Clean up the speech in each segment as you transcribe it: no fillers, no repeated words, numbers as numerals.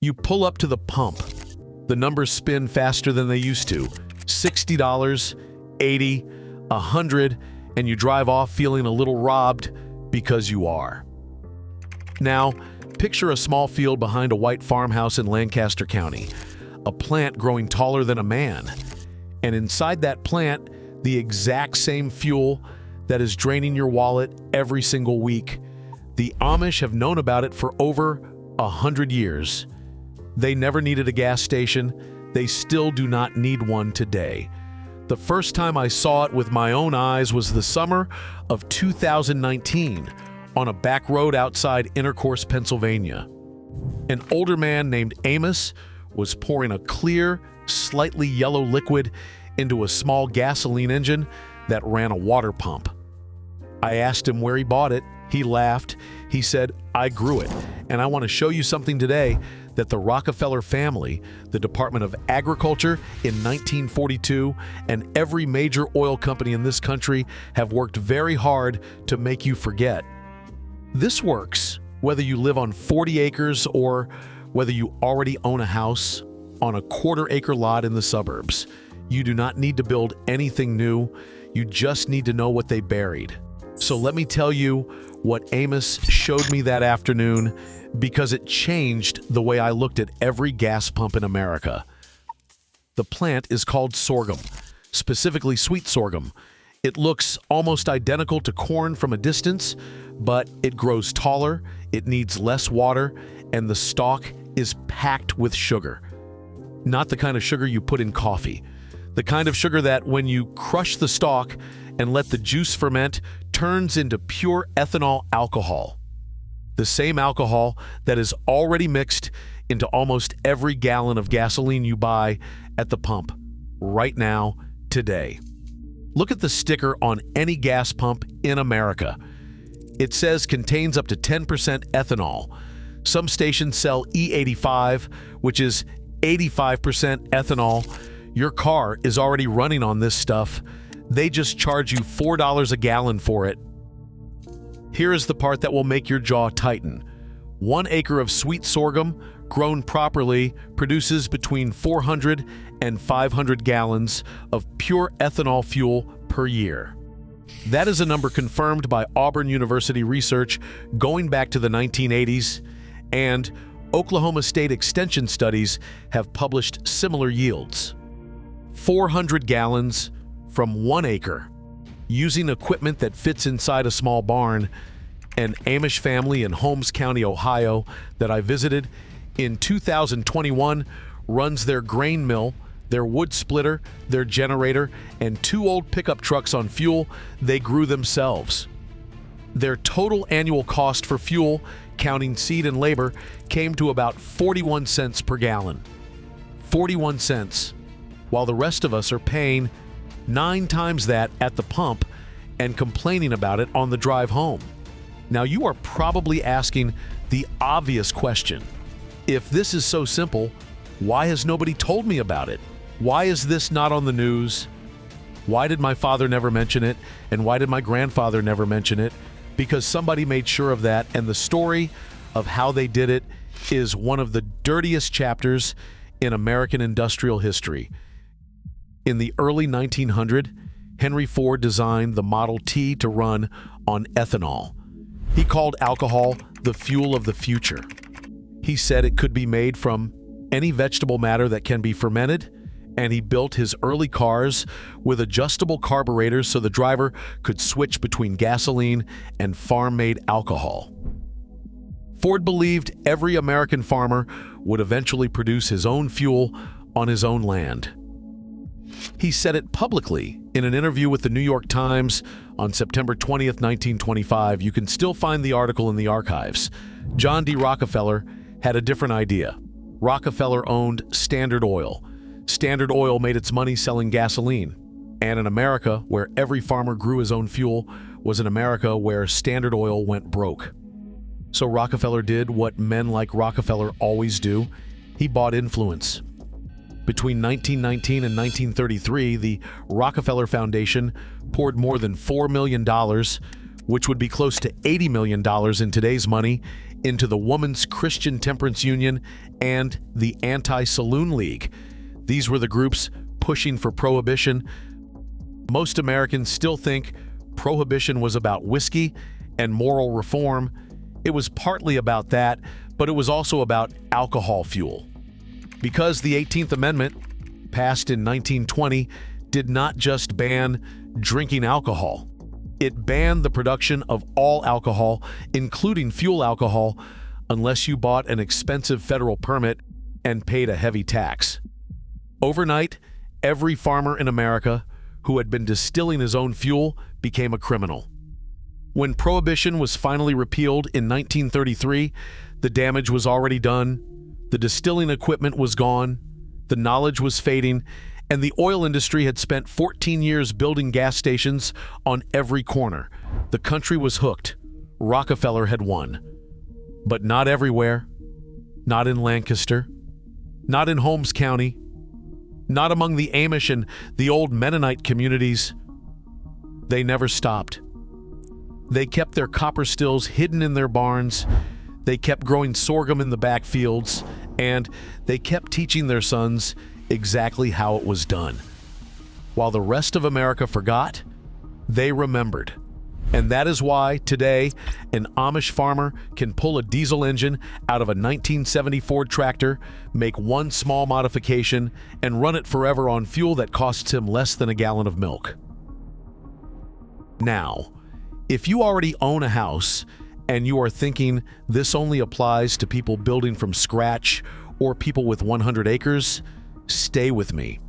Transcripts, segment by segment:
You pull up to the pump. The numbers spin faster than they used to. $60, $80, $100, and you drive off feeling a little robbed because you are. Now, picture a small field behind a white farmhouse in Lancaster County, a plant growing taller than a man. And inside that plant, the exact same fuel that is draining your wallet every single week. The Amish have known about it for over 100 years. They never needed a gas station. They still do not need one today. The first time I saw it with my own eyes was the summer of 2019 on a back road outside Intercourse, Pennsylvania. An older man named Amish was pouring a clear, slightly yellow liquid into a small gasoline engine that ran a water pump. I asked him where he bought it. He laughed. He said, "I grew it, and I want to show you something today that the Rockefeller family, the Department of Agriculture in 1942, and every major oil company in this country have worked very hard to make you forget." This works whether you live on 40 acres or whether you already own a house on a quarter-acre lot in the suburbs. You do not need to build anything new. You just need to know what they buried. So let me tell you what Amish showed me that afternoon, because it changed the way I looked at every gas pump in America. The plant is called sorghum, specifically sweet sorghum. It looks almost identical to corn from a distance, but it grows taller, it needs less water, and the stalk is packed with sugar. Not the kind of sugar you put in coffee. The kind of sugar that, when you crush the stalk and let the juice ferment, turns into pure ethanol alcohol. The same alcohol that is already mixed into almost every gallon of gasoline you buy at the pump right now, today. Look at the sticker on any gas pump in America. It says contains up to 10% ethanol. Some stations sell E85, which is 85% ethanol. Your car is already running on this stuff. They just charge you $4 a gallon for it. Here is the part that will make your jaw tighten. 1 acre of sweet sorghum, grown properly, produces between 400 and 500 gallons of pure ethanol fuel per year. That is a number confirmed by Auburn University research going back to the 1980s, and Oklahoma State Extension studies have published similar yields. 400 gallons from 1 acre, using equipment that fits inside a small barn. An Amish family in Holmes County, Ohio, that I visited in 2021 runs their grain mill, their wood splitter, their generator, and 2 old pickup trucks on fuel they grew themselves. Their total annual cost for fuel, counting seed and labor, came to about 41 cents per gallon. 41 cents, while the rest of us are paying 9 times that at the pump and complaining about it on the drive home. Now, you are probably asking the obvious question. If this is so simple, why has nobody told me about it? Why is this not on the news? Why did my father never mention it? And why did my grandfather never mention it? Because somebody made sure of that, and the story of how they did it is one of the dirtiest chapters in American industrial history. In the early 1900s, Henry Ford designed the Model T to run on ethanol. He called alcohol the fuel of the future. He said it could be made from any vegetable matter that can be fermented, and he built his early cars with adjustable carburetors so the driver could switch between gasoline and farm-made alcohol. Ford believed every American farmer would eventually produce his own fuel on his own land. He said it publicly in an interview with the New York Times on September 20th, 1925. You can still find the article in the archives. John D. Rockefeller had a different idea. Rockefeller owned Standard Oil. Standard Oil made its money selling gasoline. And in America, where every farmer grew his own fuel, was in America where Standard Oil went broke. So Rockefeller did what men like Rockefeller always do. He bought influence. Between 1919 and 1933, the Rockefeller Foundation poured more than $4 million which would be close to $80 million in today's money, into the Women's Christian Temperance Union and the Anti-Saloon League. These were the groups pushing for prohibition. Most Americans still think prohibition was about whiskey and moral reform. It was partly about that, but it was also about alcohol fuel. Because the 18th Amendment, passed in 1920, did not just ban drinking alcohol. It banned the production of all alcohol, including fuel alcohol, unless you bought an expensive federal permit and paid a heavy tax. Overnight, every farmer in America who had been distilling his own fuel became a criminal. When Prohibition was finally repealed in 1933, the damage was already done, the distilling equipment was gone, the knowledge was fading, and the oil industry had spent 14 years building gas stations on every corner. The country was hooked. Rockefeller had won. But not everywhere. Not in Lancaster. Not in Holmes County. Not among the Amish and the old Mennonite communities. They never stopped. They kept their copper stills hidden in their barns. They kept growing sorghum in the backfields. And they kept teaching their sons exactly how it was done. While the rest of America forgot, they remembered. And that is why today an Amish farmer can pull a diesel engine out of a 1970 Ford tractor, make one small modification, and run it forever on fuel that costs him less than a gallon of milk. Now, if you already own a house and you are thinking this only applies to people building from scratch or people with 100 acres, stay with me,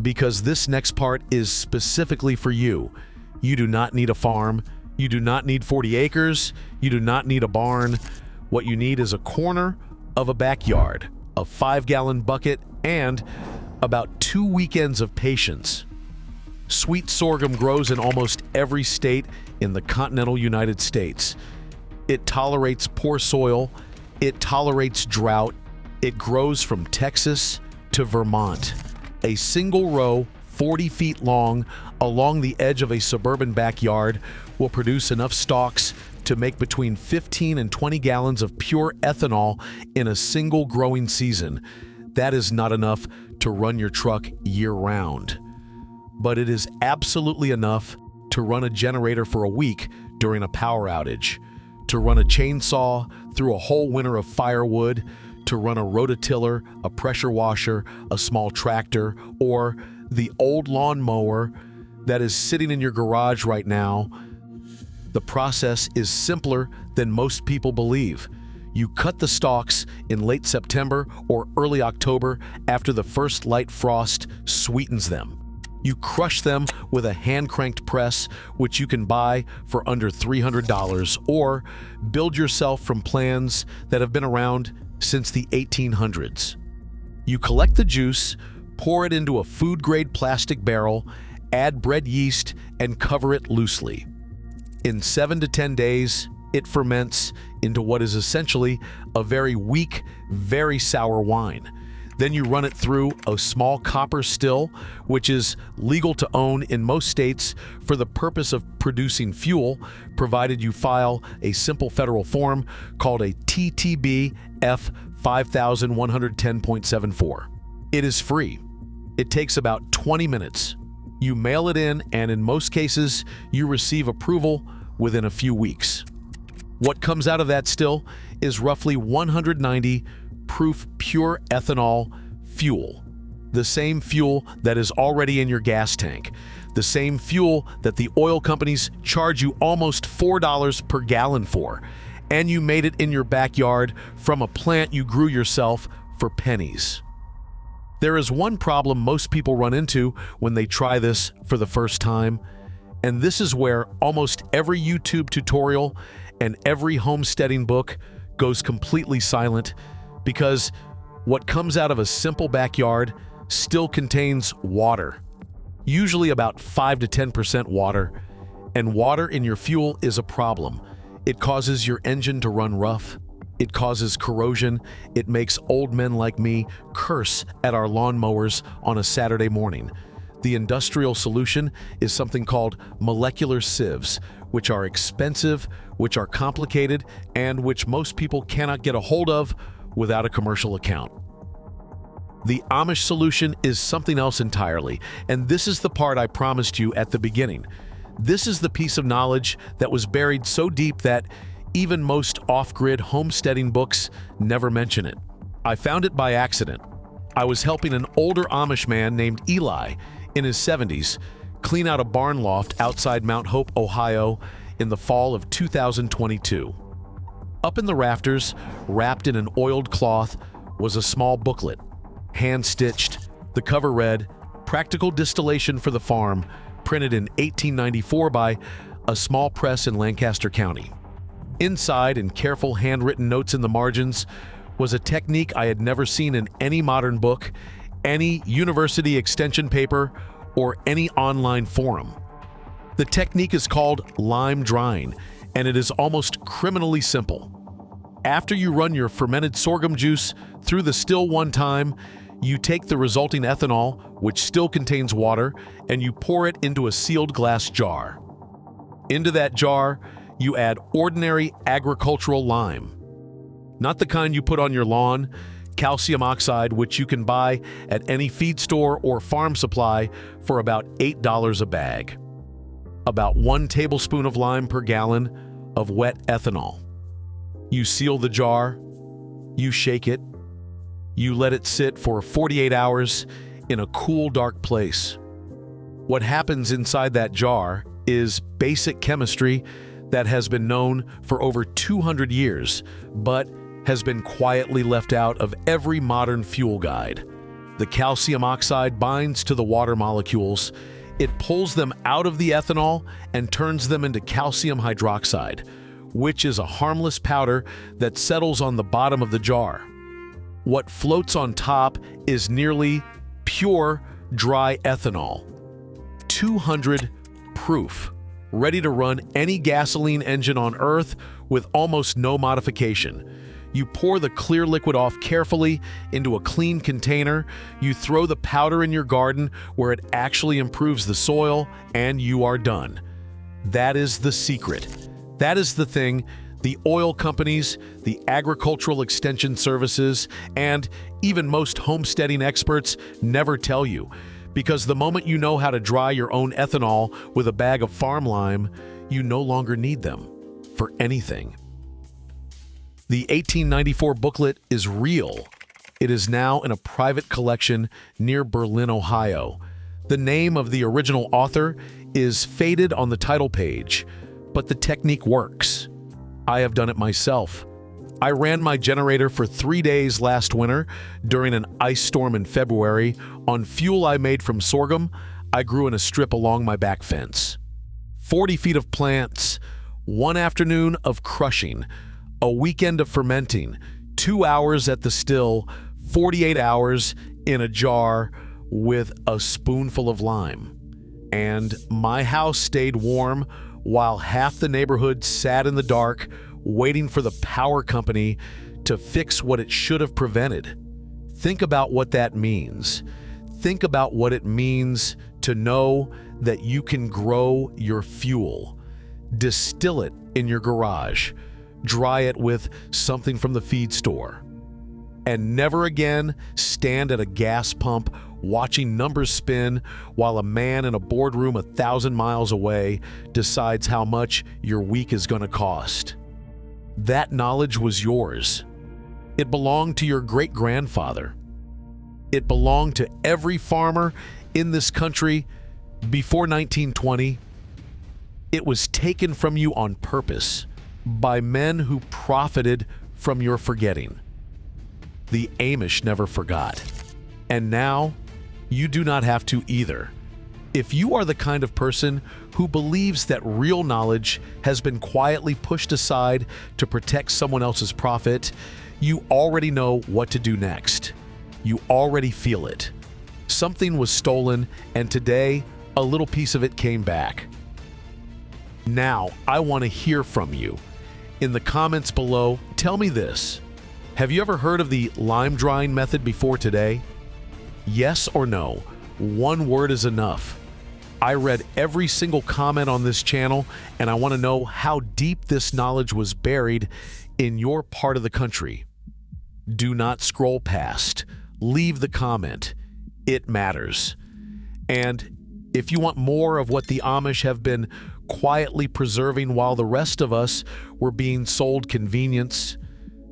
because this next part is specifically for you. You do not need a farm. You do not need 40 acres. You do not need a barn. What you need is a corner of a backyard, a 5-gallon bucket, and about 2 weekends of patience. Sweet sorghum grows in almost every state in the continental United States. It tolerates poor soil. It tolerates drought. It grows from Texas to Vermont. A single row, 40 feet long, along the edge of a suburban backyard will produce enough stalks to make between 15 and 20 gallons of pure ethanol in a single growing season. That is not enough to run your truck year-round. But it is absolutely enough to run a generator for a week during a power outage, to run a chainsaw through a whole winter of firewood, to run a rototiller, a pressure washer, a small tractor, or the old lawn mower that is sitting in your garage right now. The process is simpler than most people believe. You cut the stalks in late September or early October after the first light frost sweetens them. You crush them with a hand-cranked press, which you can buy for under $300, or build yourself from plans that have been around since the 1800s. You collect the juice, pour it into a food-grade plastic barrel, add bread yeast, and cover it loosely. In 7 to 10 days, it ferments into what is essentially a very weak, very sour wine. Then you run it through a small copper still, which is legal to own in most states for the purpose of producing fuel, provided you file a simple federal form called a TTB F 5110.74. It is free. It takes about 20 minutes. You mail it in, and in most cases, you receive approval within a few weeks. What comes out of that still is roughly 190 proof pure ethanol fuel, the same fuel that is already in your gas tank, the same fuel that the oil companies charge you almost $4 per gallon for, and you made it in your backyard from a plant you grew yourself for pennies. There is one problem most people run into when they try this for the first time, and this is where almost every YouTube tutorial and every homesteading book goes completely silent, because what comes out of a simple backyard still contains water, usually about 5 to 10% water, and water in your fuel is a problem. It causes your engine to run rough. It causes corrosion. It makes old men like me curse at our lawnmowers on a Saturday morning. The industrial solution is something called molecular sieves, which are expensive, which are complicated, and which most people cannot get a hold of without a commercial account. The Amish solution is something else entirely, and this is the part I promised you at the beginning. This is the piece of knowledge that was buried so deep that even most off-grid homesteading books never mention it. I found it by accident. I was helping an older Amish man named Eli in his 70s clean out a barn loft outside Mount Hope, Ohio in the fall of 2022. Up in the rafters, wrapped in an oiled cloth, was a small booklet, hand-stitched. The cover read, "Practical Distillation for the Farm," printed in 1894 by a small press in Lancaster County. Inside, in careful handwritten notes in the margins, was a technique I had never seen in any modern book, any university extension paper, or any online forum. The technique is called lime drying, and it is almost criminally simple. After you run your fermented sorghum juice through the still one time, you take the resulting ethanol, which still contains water, and you pour it into a sealed glass jar. Into that jar, you add ordinary agricultural lime. Not the kind you put on your lawn, calcium oxide, which you can buy at any feed store or farm supply for about $8 a bag. About 1 tablespoon of lime per gallon of wet ethanol. You seal the jar, you shake it, you let it sit for 48 hours in a cool, dark place. What happens inside that jar is basic chemistry that has been known for over 200 years, but has been quietly left out of every modern fuel guide. The calcium oxide binds to the water molecules. It pulls them out of the ethanol and turns them into calcium hydroxide, which is a harmless powder that settles on the bottom of the jar. What floats on top is nearly pure dry ethanol, 200 proof, ready to run any gasoline engine on Earth with almost no modification. You pour the clear liquid off carefully into a clean container, you throw the powder in your garden where it actually improves the soil, and you are done. That is the secret. That is the thing the oil companies, the agricultural extension services, and even most homesteading experts never tell you. Because the moment you know how to dry your own ethanol with a bag of farm lime, you no longer need them for anything. The 1894 booklet is real. It is now in a private collection near Berlin, Ohio. The name of the original author is faded on the title page, but the technique works. I have done it myself. I ran my generator for 3 days last winter during an ice storm in February on fuel I made from sorghum I grew in a strip along my back fence. 40 feet of plants, 1 afternoon of crushing, a weekend of fermenting, 2 hours at the still, 48 hours in a jar with a spoonful of lime. And my house stayed warm while half the neighborhood sat in the dark waiting for the power company to fix what it should have prevented. Think about what that means. Think about what it means to know that you can grow your fuel, distill it in your garage, dry it with something from the feed store, and never again stand at a gas pump watching numbers spin while a man in a boardroom 1,000 miles away decides how much your week is going to cost. That knowledge was yours. It belonged to your great-grandfather. It belonged to every farmer in this country before 1920. It was taken from you on purpose by men who profited from your forgetting. The Amish never forgot. And now, you do not have to either. If you are the kind of person who believes that real knowledge has been quietly pushed aside to protect someone else's profit, you already know what to do next. You already feel it. Something was stolen, and today, a little piece of it came back. Now, I want to hear from you. In the comments below, tell me this. Have you ever heard of the lime drying method before today? Yes or no? One word is enough. I read every single comment on this channel, and I want to know how deep this knowledge was buried in your part of the country. Do not scroll past. Leave the comment. It matters. And if you want more of what the Amish have been quietly preserving while the rest of us were being sold convenience,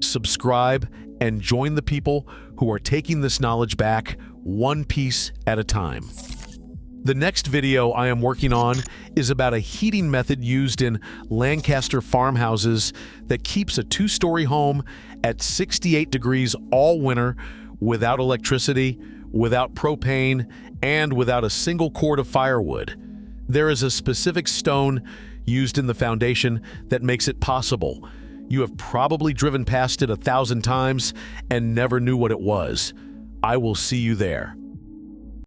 subscribe and join the people who are taking this knowledge back one piece at a time. The next video I am working on is about a heating method used in Lancaster farmhouses that keeps a two-story home at 68 degrees all winter without electricity, without propane, and without a single cord of firewood. There is a specific stone used in the foundation that makes it possible. You have probably driven past it 1,000 times and never knew what it was. I will see you there.